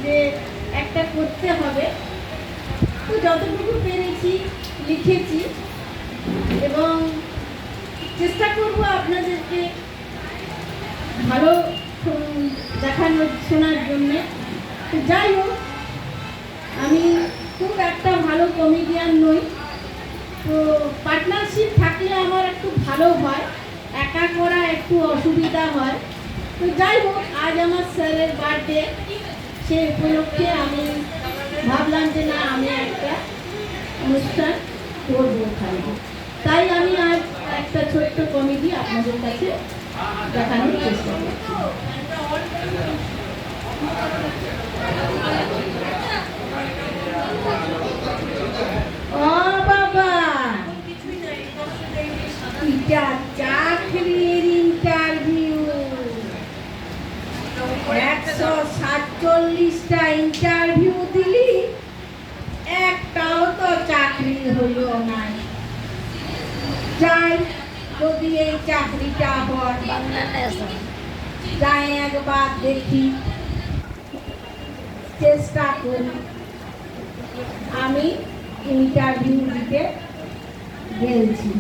যে একটা করতে হবে, তো যতটুকু পেরেছি লিখেছি এবং চেষ্টা করব আপনাদেরকে ভালো দেখানোর শোনার জন্যে। তো যাই হোক, আমি খুব একটা ভালো কমেডিয়ান নই, তো পার্টনারশিপ থাকলে আমার একটু ভালো হয়, একা করা একটু অসুবিধা হয়। তো যাই হোক, আজ আমার স্যারের বার্থডে, সে উপলক্ষে আমি ভাবলাম যে না, আমি একটা অনুষ্ঠান করবো খালি, তাই আমি আজ একটা ছোট্ট কমেডি আপনাদের কাছে দেখানোর চেষ্টা করছি। ও বাবা, এটা চাকরির ইন্টারভিউ, 147টা ইন্টারভিউ দিলি, একটাও তো চাকরি হইল না। যাই, যদি এই চাকরিটা হয়, যাই একবার দেখি, চেষ্টা করি। আমি ইন্টারভিউ দিতে গেছি,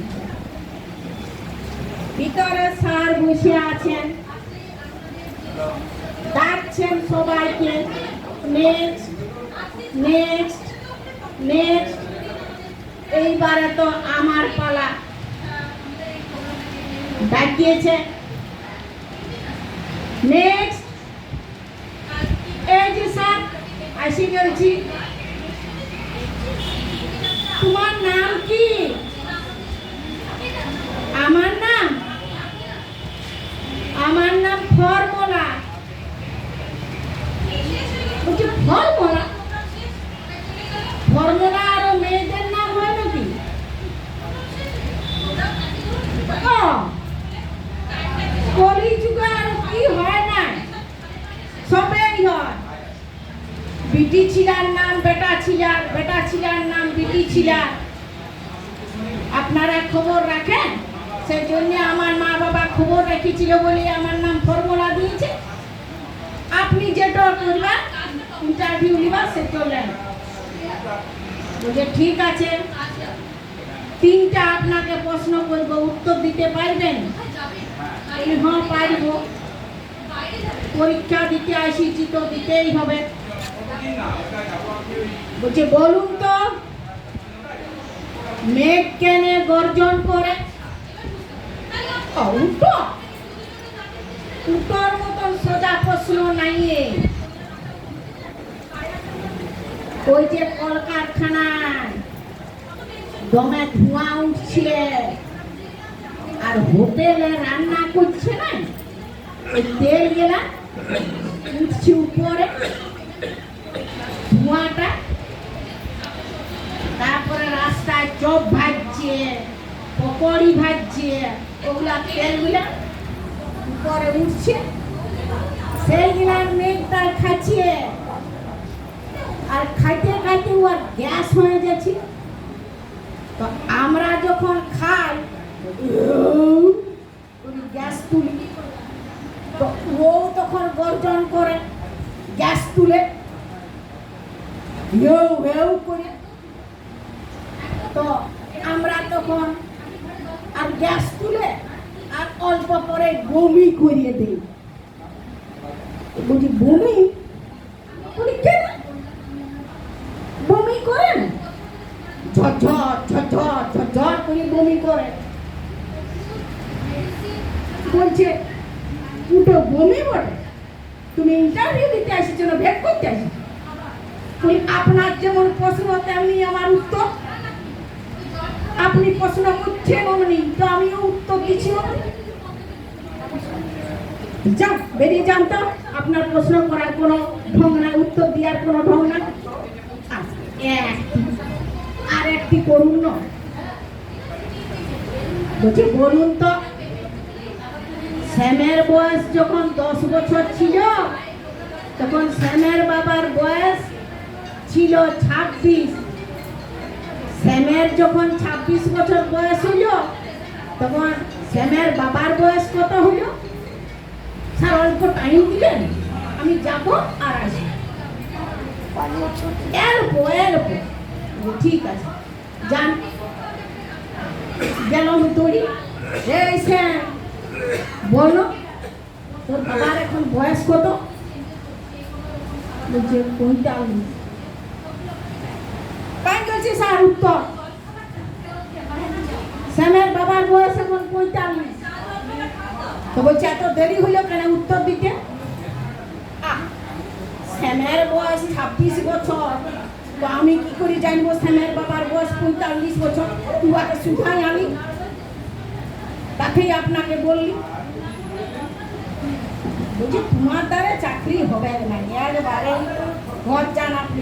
ভিতরে স্যার বসে আছেন, ডাকছেন সবাইকে, নেক্সট নেক্সট নেক্সট। এইবারে তো আমার পালা, ডাকিয়েছে নেক্সট। এই যে স্যার আসি গেছি, তোমার নাম কি? আমার নাম ফর্মুলা। বলছি ফর্মুলা? ফর্মুলা আরো মেয়েদের নাম হয় নাকি? কলিযুগে আর কি হয় না, সবেই হয়। বিটি ছিলার নাম বেটা ছিলার, বেটা ছিলার নাম বিটি ছিলার। আপনারা খবর রাখেন, সেই জন্য আমার মা বাবা খবর রেখেছিল বলে আমার নাম ফর্মুলা দিয়েছে। আপনি যেটা করবেন, ইন্টারভিউ নিবা, সে চলেন। বলছে ঠিক আছে, 3টা আপনাকে প্রশ্ন করবো, উত্তর দিতে পারবেন? হ্যাঁ পারব, পরীক্ষা দিতে আসিছি তো দিতেই হবে। বলছে বলুন তো, মেঘ কেনে গর্জন করে? উত্তর মতন সোজা প্রশ্ন নাই। ওই যে কলকারখানায় দমে ধোঁয়া উঠছে আর হোটেলে রান্না করছে না, ওই তেল গেলা উঠছে উপরে ধোঁয়াটা, তারপরে রাস্তায় চপ ভাজছে, পকোড়ি ভাজছে, ওগুলা তেলগুলা উপরে উঠছে, সেইগুলা মেঘটা খাচ্ছে, আর খাইতে খাইতে ও গ্যাস হয়ে যাচ্ছে। তো আমরা যখন খাই গ্যাস তুলি, তো ও তখন গর্জন করে গ্যাস তুলে করে, তো আমরা তখন আর গ্যাস তুলে আর অল্প পরে বমি করিয়ে দিই। বলছি বমি? বলি কেন বমি করেন? ঝরঝর ঝরঝর ঝরঝর করে বমি করে। বলছে উঠো বমি বলে, তুমি ইন্টারভিউ দিতে আসিছো না ভেট করতে আসিছো? আপনার যেমন প্রশ্ন তেমনি আমার উত্তর, আপনি প্রশ্ন করছেন অমনি, তো আমিও উত্তর দিচ্ছি। যাও বেরিয়ে যান তো, আপনার প্রশ্ন করার কোনো ঢং না, উত্তর দেওয়ার কোনো ঢং না। আর একটি করুন না। বলছি বলুন তো, শ্যামের বয়স যখন 10 বছর ছিল, তখন শ্যামের বাবার বয়স ছিল 26। শ্যামের যখন 26 বছর বয়স হইল, তখন শ্যামের বাবার বয়স কত হইল? স্যার অল্প টাইম দিলেন, আমি যাব আর আসবো। অল্প ঠিক আছে যান গেল আমি তৈরি এই স্যার বলো তোর বাবার এখন বয়স কত? বলছে 45। কাই বলছি স্যার উত্তর শ্যামের বাবার বয়স এখন 45। তো বলছে এত দেরি হইলো কেন উত্তর দিতে? শ্যামের বয়স 26 বছর, তো আমি কি করে জানবো শ্যামের বাবার বয়স 45 বছর? তুই আগে শুধাই আনি, তাকেই আপনাকে বললি। বলছি তোমার দ্বারা চাকরি হবে না, একবারে ঘর যান আপনি।